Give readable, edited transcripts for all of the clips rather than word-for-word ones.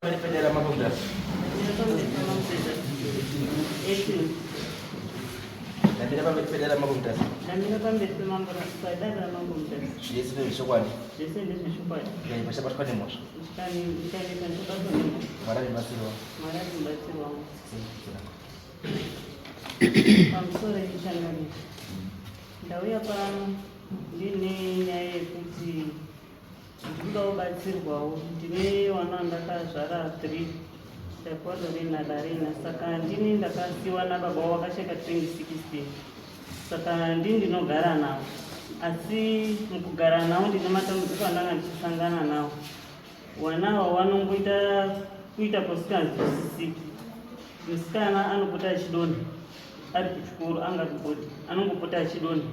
Pedera mabunda. Ndabira pamberi pedera mabunda. Ndamira pamberi pemambura sadara mabunda. Zvese zvishokwadi. Zvese ndezvishokwadi. Ngai pashabatwa nemhosva. Ndikaoneka ndichibatwa nemhosva. Mwari vabatsirwa. Mwari arimubatsirwa. Pamusoro yechangamira. Ndauya pano ndine nyaya yekuti ndinoda kubatsirwawo. Ndine vana ndakazvara 3. Ndakwado renhalarena. Saka ndini ndakasiyiwa nababa wakasheka 2016. Saka ndini ndinogara navo. Asi mukugara navo ndine matambudziko andanga ndichisangana nawo. Vanawa vanongoita kuita kwasikanzwisisiki. Musikana anopota achidonha ari kuchikoro angari bhodhi anongopota achidonha.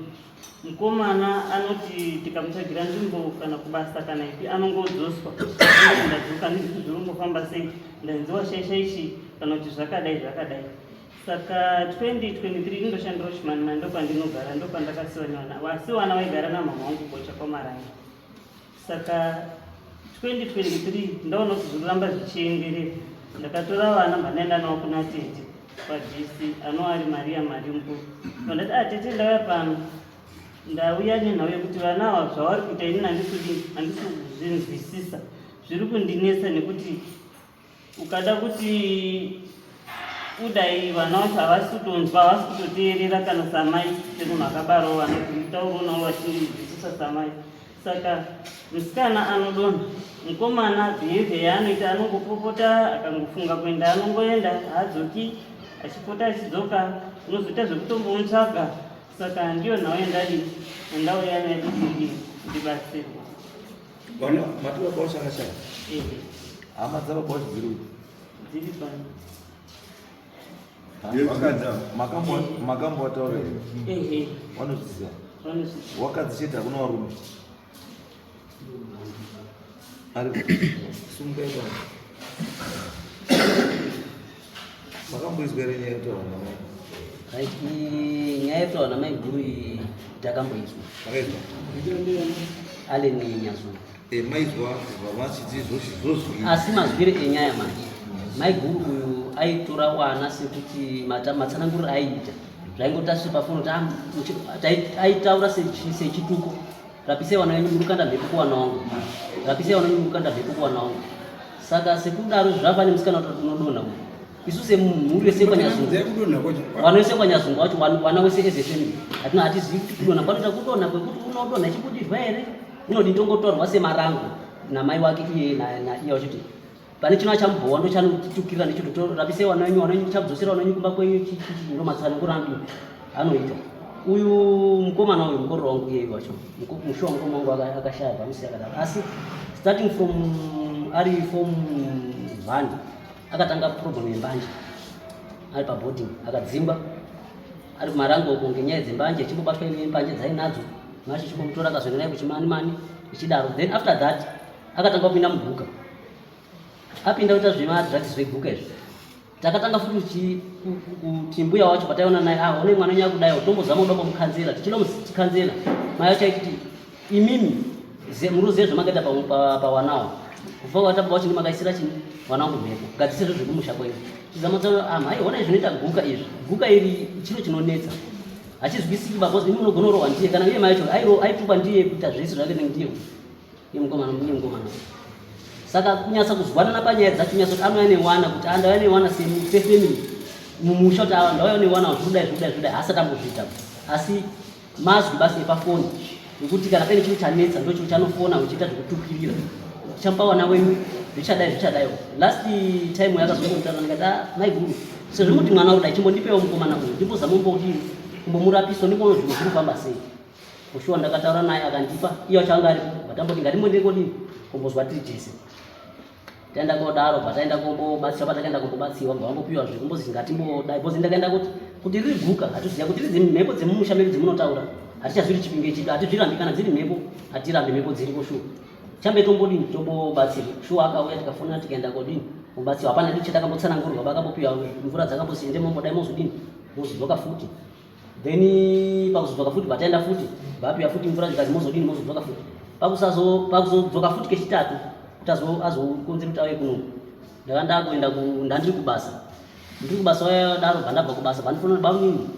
Mukomana anoti tikamutsvagira nzvimbo kana kubasa kana ipi anongodzoswa. Ndadzoka ndizvi zvirongofamba sei ndanziwa shaishaishi kana kuti zvakadai zvakadai. Saka 2023 indoshandira Chimanimani ndokwandinogara ndokwandakasiyiwa nevana. Asi vana vaigara namama vangu Bocha kwaMaranga. Saka 2023 ndaona kuti zvikuramba zvichienderera. Ndakatora vana mbandaenda navo kuna tete paDC anowari Maria Marimbo. Ndati tete ndauya pano ndauya nenhau yekuti vana ava zvavari kuita ini handisi kuzvinzwisisa. Zviri kundinesa nekuti ukada kuti udai vana vacho havasi kutonzwa havasi kutoteerera kana samai semunhu akabarawo vana kutaurawo vachinzwisisa samai. Saka musikana anodonha, mukomana behaviour yaanoita anongopopota akangofunga kuenda anongoenda haadzoki achipota achidzoka unozoita zvekutombomutsvaga. Saka ndiyo nhau yandadi ndauya nayo kuti ndibatsirwa. Vana matuwa baushanga-shanga. Hama dzavo baushi dziri pano. Makambotaura here. Vanozviziva. Wakadzichita kuna varume. Sungai bwana. Makamboizwa here nyaya yekutaura namai. Nyaya yekutaura namai guru iyi takamboizwa. Makaizwa? Aleni Nyazu. Maizwa vavachiti zvozvizvi. Asi mazwire enyaya manje. Mai guru uyu aitora wana sekuti matsananguriro aiita zvaingotasvika pafono aitaura sechituko. Rapisai wana wenyu murukanda mhepo kuwana wangu. Rapisai wana wenyu murukanda mhepo kuwana wangu. Saka sekudaro zvava nemusikana kuti unodonha uyu. Isu semhuri wese kwanyazungu. Wana wese kwanyazungu wacho wana wese ezefemili. Hatina hatizivi kuti kudonha kwanoita kudonha kwekuti unodonha chibudhivha here. Inodi ndongotorwa semarango namai wake iye naiye wachiti pane chino chambowa ndo chanotukirira nechoto rapisai wana wenyu chabdzosera wana wenyu kumba kwenyu ndo matsananguriro ando anoita. Uyu mukomana uyu mukororo wangu iye wacho mushuwa mukoma wangu akashaya pamusi akadaro. Asi starting from ari form 1 akatanga problem yembanje ari paboarding akadzimba ari kumarango uko ngenyaya dzembanje chimbobatwa nembanje dzainadzo macho chimbomutora akazoenda naye kuChimanimani ichidaro. Then after that akatanga kupinda mubhuka. Apinda kuita zvemadrugs vebhuka izvi takatanga futi kuti mbuya wacho pataiona naye one mwana wenyu akudai tombozama kuda kumukanzera tichinomukanzera mai wacho aiti imimi muruzive zvamakaita pawanawo kubva kwatamba wacho ndimakaisira chini wana wangu mhepo gadzisire zvekumusha kwenyu chizama hai ona zvinoita guka izvi guka iri chiro chinonetsa hachizwisiki because imi munogona kurohwa ndiye kana iye mai wacho aitupa ndiye kuita zvese zvake ndiye mukomana. Saka kunyasa kuzwanana panyaya dzacho kunyasa kuti anouya newana kuti andauya newana sefemili mumusha kuti ndauya newana zvidai hasati ambozviita. Asi mazwi basi epafoni nekuti kana paine chiro chanetsa ndo chiro chanofona uchiita zvekutukirira chamupa wana wenyu zvichadai. Last time yakazongomutaura ndikati mai guru sezvo kuti mwana kudai chimbondipewo mukomana uyu ndimbozama kumbomurapisa ndimboona zvinhu zviri kufamba sei. Kushuwa ndakataura naye akandipa iye wacho anga aripo vatamboti ngatimbondekodi kumbozwa tiri jese. Taenda kodaro pataenda kombobatsira patakaenda kombobatsiwa ngavambopiwa zvekumbozi ngatimbodai because ndakaenda kuti riri guka hatiziva kuti ridzi mhepo dzemumusha medu dzemunotaura hatichazviri chipinge chidu hatizvirambi kana dziri mhepo hatirambi mhepo dziriko shuwa chambe tombodini tombobatsira shuwa akauya tikafona tikaenda kodini kombatsiwa hapana ndicho takambotsanagurirwa vakambopiwa mvura dzakambosiende mombodai mozodini mozodzoka futi. Then pakuzodzoka futi pataenda futi vapiwa futi mvura dzikazi mozodini mozodzoka futi pakuzodzoka futi kechitatu kuti azokonzera kuti auye kuno ndakanda kuenda ndandiri kubasa wayo daro bandabva kubasa bandifuna baunini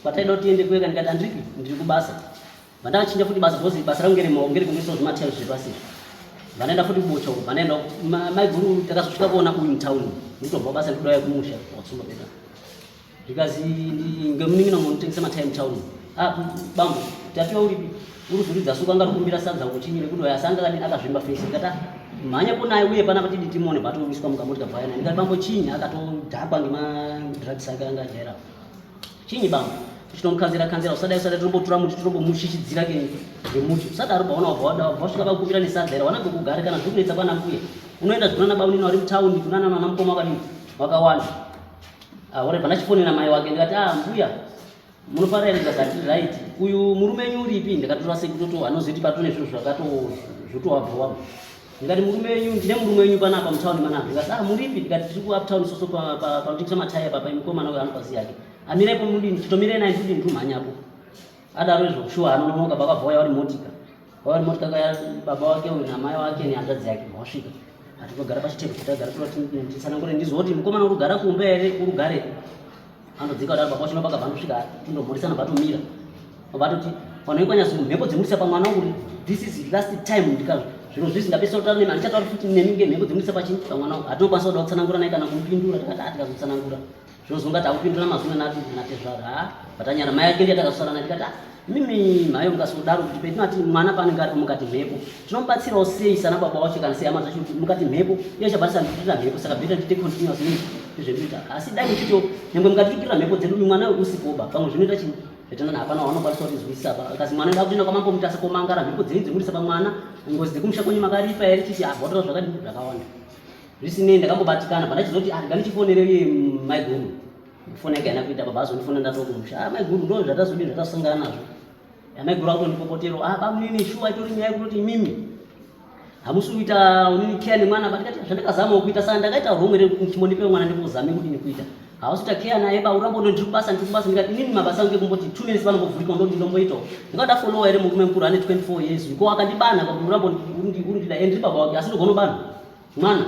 kwataida tiende kweka ndikati ndiri kubasa bandachinja futi basa because basa rangu ngere kundiso zvimatero zvepasi vanaenda futi kubocho vanaenda maiguru takazosvika kuona uyu town nditobva basa ndikuda kumusha watsumba beta ndikazi ngemuningino munotengesa matime town bambo tatiwa uripi urikuzoridza suku anga rikumbira sadza kuchinyire kuti asanga kadi akazvimba face ndikati mhanya kunaye uye pana patidi timone patowiswa mukamoti kabvayana ndikati bambo chinyi akatodhakwa ngemadrugs ake anga ajaira chinyi bambo tichitomukhanzira usadai tombotura muti tombomushishidzira ngemuti usadaro baona vasvika pakukumbira nesadza era wanange kugare kana zviri kunetsa pana mbuya unoenda zvinona baunini wari mutaundi kunana na mukoma wakadini wakawanda ore pandachifonera mai wake ndikati mbuya munofara ere ndikati right uyu murume wenyu uripi ndakatora sekutoto anozoti patone zviro zvakatozvotowabva ndikati murume wenyu ndine murume wenyu panapa mutaundi manapa ndikati muripi ndikati tiri kuuptown soso panotengesa mataya papa mukomana uyo anopasi yake amirepo mudini chitomire naye ndidini tumhanyapo adaro zvokushuwa anonoka bakabva waya wari motika kaya baba wake uyu namai wake nehanzvadzi yake vasvika atikogara pachitebo chitagara tisanangure ndizoti mukomana urugara kumba here urugare anodzika kudaro baba wachino pakabva andosvika tindomhorisana batomira batoti panoikwanyaso mhepo dzemurisa pamwana kuti this is last time ndikazvo zviro zvisi ndapesa kutaura nemi handichatauri futi nemi ngemhepo dzemurisa pachini pamwana wangu hatinokwanisa kuda kutsanangura naye kana kumupindura tikati tikazotsanangura zvozongati akupindura mazuna natezvara patanyara mai ake ndiyatakazosarana tikati mimi mhayo mukasodaro kuti petinati mwana paanenge ari mukati mhepo tinomubatsirawo sei sana baba wacho kana sei hama dzacho mukati mhepo iye chabhatisa ndikuitira mhepo saka beta tiite continuous nezvekuita asi dai muchito nyangwe mukatitukira mhepo dzedu mwana usipoba pamwe zvinoita chii zvetanana hapana waunokwanisa kutizwisisa kasi mwana enda kutoenda kwamambo mutasa komangara mhepo dzenyu dzemurisa pamwana ngozi dzekumusha kwenyu makaripa here chisi bhotora zvakadini zvakawanda zvisinei ndakambobatikana pandachizoti nganichifonere iye maiguru foni yake haina kuita baba azondifona ndatokumusha maiguru ndo zvatazodini zvatasangana nazvo maiguru akutondipopotero bamunini shuwa itori nyaya yekutoti imimi hamusi kuita unini care nemwana batikati zvandakazamawo kuita saka ndakaita romwe chimonipe mwana ndikuzame kuti ndikuita hausuita care naye urambo ndiri kubasa ndikati inini mabasa angu ekumboti 2 minutes panombovunika ndomboitawo ndikada followa here murume mukuru ane 24 years ko akandibana kuti urambo urundida ndiri baba wake asi ndogona bana mwana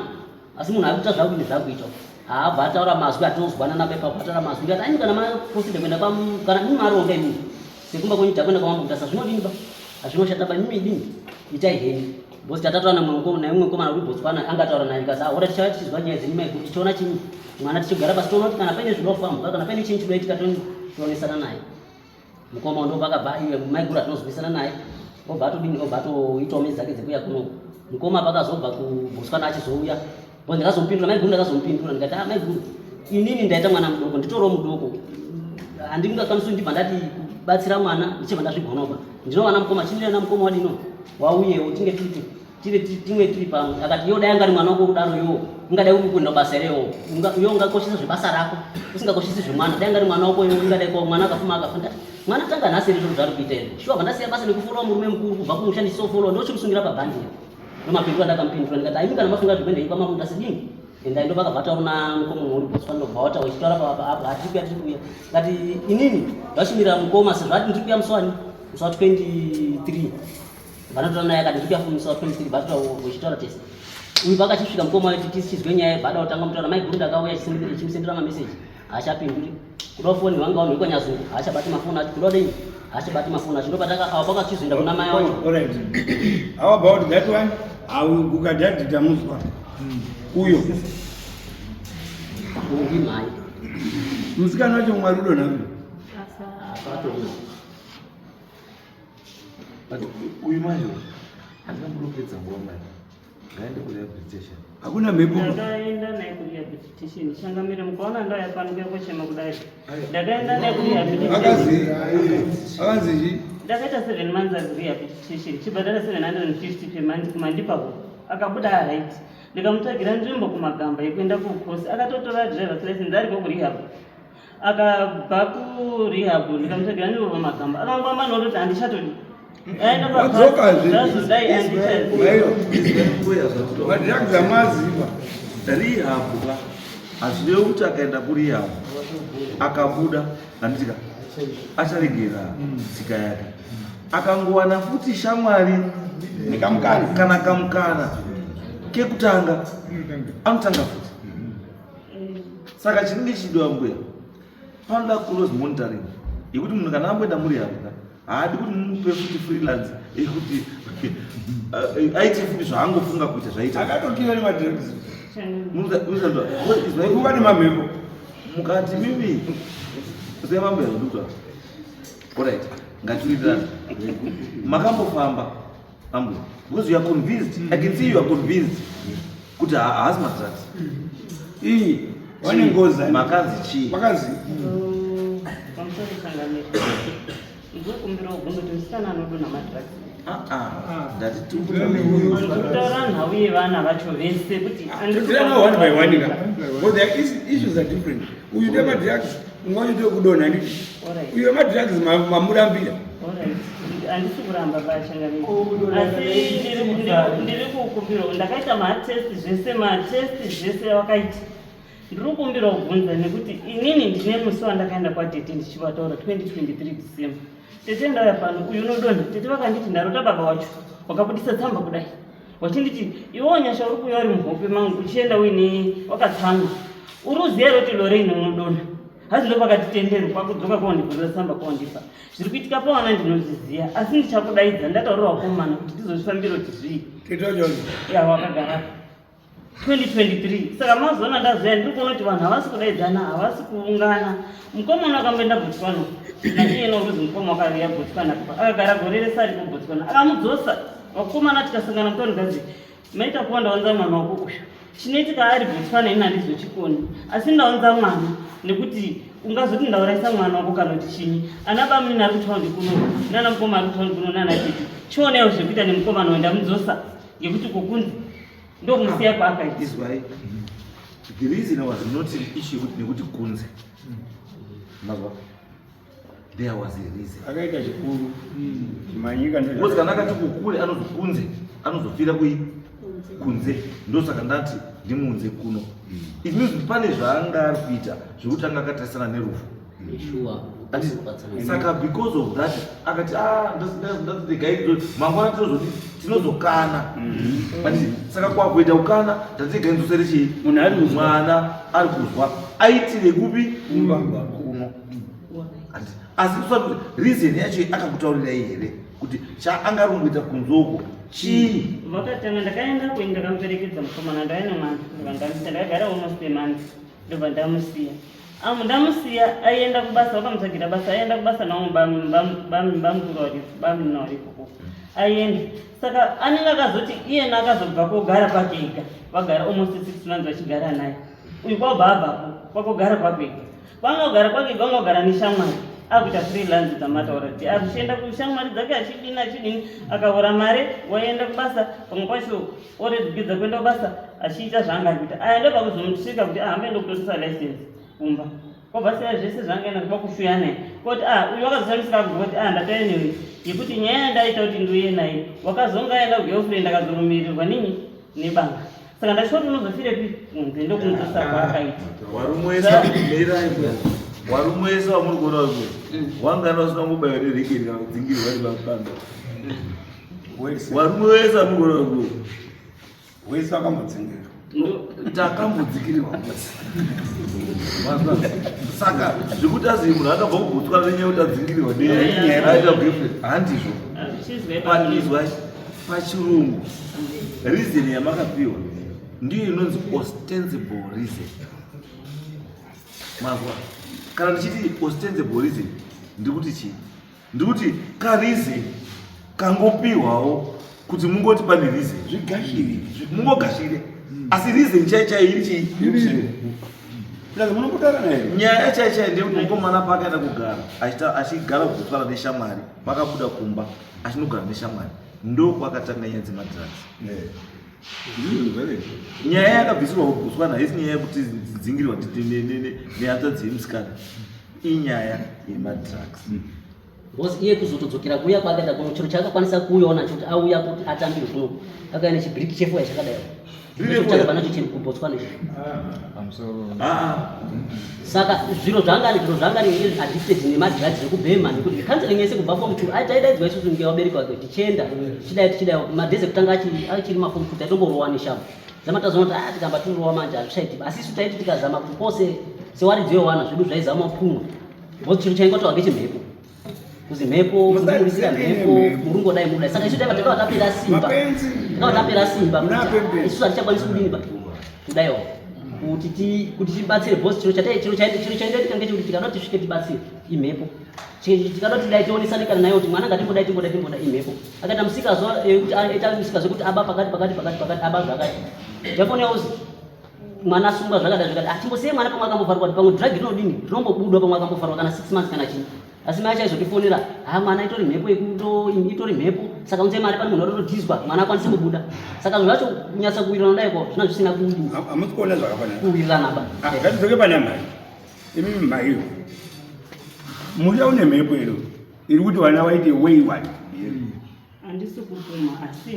asi munhu akuita zvakudini zvakuitawo bva ataura mazwi atinozwana nabepa ataura mazwi ngati anyika namaprofita kuenda kana mimi maronga imini sekumba kwenyita kwenda kwamambo kutasa zvinodini ba azvinoshata ba mimi dini itai heni bosi tatataura naye umwe mukomana uri Botswana angataura naye kasi ora tichava tichizwa nyaya dzenyu maiguru tichiona chinyi mwana tichigara pasi toona kuti kana paine zvinofamba kana paine chinhu chinoitika tionesana naye mukoma ndo pakabva iwe maiguru atinozwisana naye obva atodini obva atoitawo mezi dzake dzekuya kuno mukoma pakazobva kuBotswana achizouya bo ndakazomupindura maiguru ndakazomupindura ndikati maiguru inini ndaita mwana mudoko nditorowo mudoko handingakwanisi ndibva ndati kubatsira mwana ndichibva ndazvigonoba ndinowana mukoma chindirana mukoma wadino wauyewo tinge timwe tiri pamwe akati yo dai angari mwana wako kudaro yo ungadai uri kuenda basa rewo yo ungakoshesa zvebasa rako usingakoshesi zvemwana dai angari mwana wako yo ungadai kwa mwana akafuma akafunda mwana tanga nhasi rizvo zvari kuita ere shuwa vandasiya basa nekufolowa murume mukuru kubva kumushandisa ofolowa ndochikusungira pabhandi nomapindura ndakampindura ndikati ainga namafunga zvibende ikwamambo ndasidini endai ndo vakabva tauna mukoma uri Botswana ndobva wata wachitaura apa hatiri kuya ngati inini ndachimira mukoma sezvati ndiri kuya muswani musa 23 vanotora naye akati ndiri kuya musa 23 batoa wechitaura tese uyu pakachisvika mukoma wetu tichizwe nyaya bada kutanga mutaura maiguru ndakauya chimusendera mameseji haachapinduri kuda foni wanga wanhu wekwanyazungu haachabati mafoni acho kuda dei haachabati mafoni acho ndopataka awa pakachizoenda kuna mai wacho how about that one ukadhadhidha muswa uyo uyi mai musikana wacho mwari udo naku uyu macho handinambudopedza nguva mai ngaende kurehabilitation hakuna mhepo ndakaenda naye kurehabilitation changamire mukaona ndayapanokuya kochema kudai ndakaenda naye kurehabilitation akanzi ndakaita 7 months as rehabilitation chibhadhara 750 per month kumandipako akabuda right ndikamutsvagira nzvimbo kumagamba yekuenda kukosi akatotora driver's license ari kurehab akabva kurehab ndikamutsvagira nzvimbo pamagamba akangwamba nototi handichatodi madhiragzi amaziva rihabwa hazvirevo kuti akaenda kurihabwa akabuda handitika acharegera tsika yake akangowana futi shamwari kana kamukana kekutanga anotanga futi Saka chinenge chidiwa mbuya panoda close monitoring yekuti munhu kana amboenda muri hapa haadi kuti mumupe futi freelance yekuti aite futi zvaangofunga kuita zvaita akatokiwa nemadrugs kuva nemamhepo mukati mimi semambuya zvodoktora alright ngatiwirirana makambofamba ambuya because you are convinced, I can see you are convinced kuti haasi madrugs iyi wane ngozi makanzi chii makazi pamusoro sanganiro ndokumbira ugombe timusikana anodonha madrugs kutaura nhau yevana vacho vese kuti one by one but the issues are different uyu ndemadrugs ungaite kudonha nditi uyu madrugs mamurambira handisi kuramba vachangamiri asi ndiri kukumbira ndakaita matesti zvese wakaita ndiri kukumbira kubvunza nekuti inini ndine musi wandakaenda kwadhete ndichivataura 2023 December tete ndauya pano uyu unodonha tete vakanditi ndarota baba wacho wakabudisa tsamba kudai wachinditi iwewo nyasha uri kuuya uri muhope mangu uchienda uine wakatsanga uri uziya roti Lorraine unodonha hazi ndo pakatitenderi kwakudzoka kwaundibvunza tsamba kwaundipa zviri kuitika pawana ndinozviziva asi ndichakudaidza ndataurira wakomana kuti ndizozvifambiro kuti zvii ya wakagara 2023 saka mazuva ndaziva ndiri kuona kuti vanhu havasi kudaidzana havasi kuungana mukomana akamboenda Botswana naiye noruzi mukoma wakariya Botswana akagara gore rese ari kuBotswana akamudzosa wakomana tikasangana mutonikazi maita kuva ndaunza mwana wako uyu chinoitika ari Botswana ini handizochikoni asi ndaunza mwana nekuti ungazoti ndauraisa mwana wako kana kuti chinyi ana bamini ari kutaundi kuno nana mukoma ari kutaundi kuno nana tete chionewo zvekuita nemukomana wendamudzosa ngekuti kukunzi ndomusiya kwaakaita is why the reason was not an issue nekuti kunze mazwa there was a reason akaita chikuru chimanyika because kana akati kukure anozokunze anozofira kunze ndosaka ndati ndimunze kuno it means pane zvaanga ari kuita zvekuti anga akatarisana nerufu saka because of that akati that's the guy mangwana tinozokana saka kwakuita ukana tatigainzosere chii mwana ari kuzwa aitire kupi kuno asi reason yacho akakutaurirai here kuti chaanga ari kungoita kunzoko chii vakatanga ndakaenda kuenda ndakamuperekedza mukomana ndaine mwana ndakagara almost a month ndobva ndamusiya ndamusiya aienda kubasa vakamutsvagira basa aienda kubasa navo bamunao ikoko aienda saka anenge akazoti iyena akazobva kogara kwake ega vagara almost 6 months vachigara naye uyu kwabva abvapo kwakogara kwake ega vangogara kwake ega vangogara neshamwari akuita freelance dzamataura kuti achienda kushamwari dzake achidini akaora mare waienda kubasa pamwe pacho oredzikidza kuenda kubasa achiita zvaanga ari kuita aenda pakuzomutsvika kuti ahambe ndokutorisa license kumba kwabva zvese zvangaenda kuba kushuya naye kuti uyu wakazosamisika kuti ndataenewe yekuti nyaya ndaita kuti ndiuye naye wakazonga aenda kugirlfriend akazorumirirwa nini nebanga saka ndachoti unozofirepi kunze ndokumudzosa kwaakaita warume wese wamuri kuona uyu wangana usina kubaywa nerekeni kana kudzingirwa vari vapanda warume wese wamuri kuona uyu wese akambodzingirwa takambodzikirirwa saka zvekuti azivi munhu akabva kuBotswana nenyaya kuti adzikirirwa neaita girlfriend handizvo panizwa pachirungu reason yamakapiwa ndiyo inonzi ostensible reason mazwa kana ndichiti ostensible reason ndikuti chii ndikuti kareason kangopiwawo kuti mungoti pane reason zvigashire mungogashire asi reason chaichai iri chii munokutara naye nyaya chaichai ndekuti mukomana paakaenda kugara achigara kuBotswana neshamwari pakabuda kumba achinogara neshamwari ndokwakatanga nyaya dzemadrugs nyaya yakabvisirwa kuBotswana haisi nyaya yekuti dzingirwa nehanzvadzi yemusikana inyaya yemadrugs because iye kuzotodzokera kuya kwaakaita kuno chiro chaakakwanisa kuuyawo nacho kuti auya kuti atambire kuno akaenda chibiriki chefuya chakadai chakabva nacho chiri kuBotswana saka zviro zvangari addicted nemadrugs ekubhema nekuti counseling yese kubva form 2 aitaidaidzwa isusu ngevabereki vake tichienda chidai madhezi ekutanga achiri maform 2 taitomborova neshambo Zamatazona kuti tikamba turowa manje azvichaiti asi isu taiti tikazama kuti pose sewaridziwe wana zvedu zvaizama kupfunwa ngokuti chiro chaingotwa ngechimhepo kuzi mhepo kumurisira mhepo murungo dai mudai saka isu taiva tapera simba isusu hatichakwanisi kudini kudaiwo kuti tibatsire bhosi chiro chaitaitika ngechekuti tikadoti tisvike tibatsire imhepo tikadoti dai tionesanikana nayo kuti mwana ngatimboda imhepo akaita musikazwa kuti aba pakati aba zvakati tafonewa uzi mwana asungwa zvakada atimbosiye mwana pamwe akambofarwa pamwe drug rinodini rinombobudwa pamwe akambofarwa kana 6 months kana chini asi mai chaizotifonera mwana itori mhepo itori mhepo saka unze mari pane munhu arotodhizwa mwana akwanise kubuda saka zvinhu zvacho kunyatsa kuwirirana daiko zvina zvisina kudini hamusi kuona zvakafanana kuwirirana ba ngatidzoke pana mai imimi maiyo musha une mhepo iro iri kuti vana vaite wayward handisi kupuma asi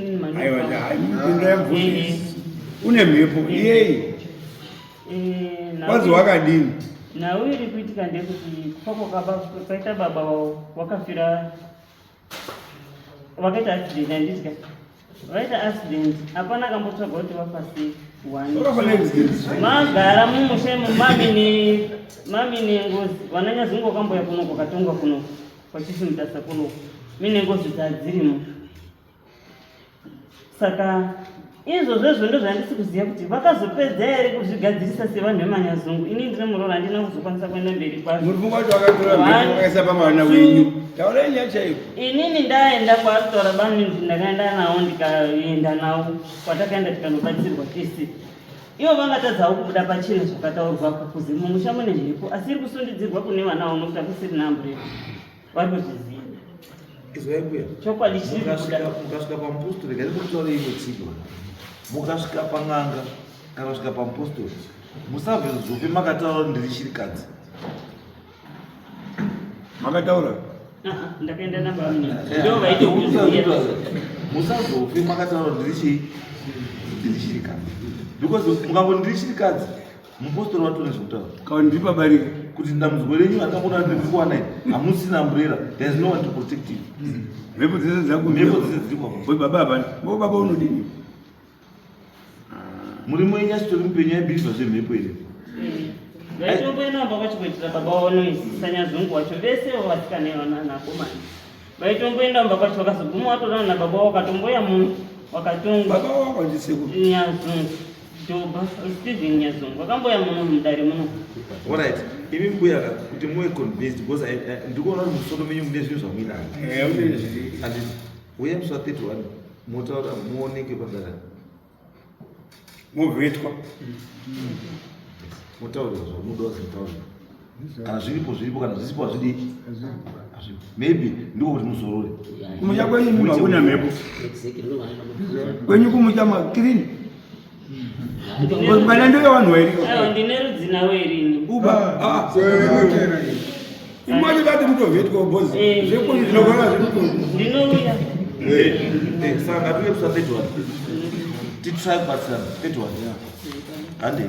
une mhepo iyei kwazi wakadini nawe iri kuitika ndekuti kwaita baba wakafira wakaita accident handitika vaita accident hapana akambotsvaga kuti vafasi magara mumushemu mami nengozi vananyazungu wakamboya kunoko katongwa kunoko kwachisimudasa kunoko mine ngozi dzadzirimo saka izvozvo ndo zvandisi kuziva kuti vakazopedza here kuzvigadzirisa sevanhu vemanyazungu ini ndine muroora handina kuzokwanisa kuenda mberi kwazvoinini ndaenda kwaatotaura bani ndakaenda nawo ndikaenda nawo kwatakaenda tikanobatsirwa tese ivo vangatadzawo kubuda pachino zvakataurwapo kuzi mumusha mune mhepo asi iri kusundidzirwa kune vanawo nokuti hakusiri namburera vari kuzviziva chokwadi chiri mukasvika pamupostori garimutaure imwe tsiko mukasvika pang'anga kana kusvika pamupostori musabve zope makataura ndiri chirikadzi makataura ndakaenda nando vaite kuziya musazope makataura ndiri chirikadzi because mukango ndiri chirikadzi mupostori watone zvekutaura kana ndiri pabarika kuti ndamuzwa renyu handakona ndikuwanai hamusina umbrella there is no one to protect you mhepo dzese dzakubaba baba baba unodini muri muenya chitori mupenyu yaibhirivha zvemhepo iri vaitomboenamba vachikuitira baba wanoisisa nyazungu wacho vese vasikanakomani vaitomboendamba kwacho vakazoguma watorana nababa wavo wakatomboya munhu wakatongwa nyazungu Joba Stephen Nyazungu wakamboya munhu mudare muno alright imi mbuya kuti muwe convinced because ndikuona kuti musoro menyu mune zvinhu zvamuita and uya musi wa31 motaura muoneke padara muvhetwa motaura zvamuda wazitaura kana zviripo kana zvisipo hazvidi maybe ndiko kuti muzorore kumucha kwenyu munhu hakuna mhepo kwenyu kumucha makrini kana ndiwe vanhu vairi ndine rudzi nawo irini imwani vati mutovhetwa bozi zvekuni zvinogona ndinouya saka tuye kusa 31 titry kubatsirana 31 hande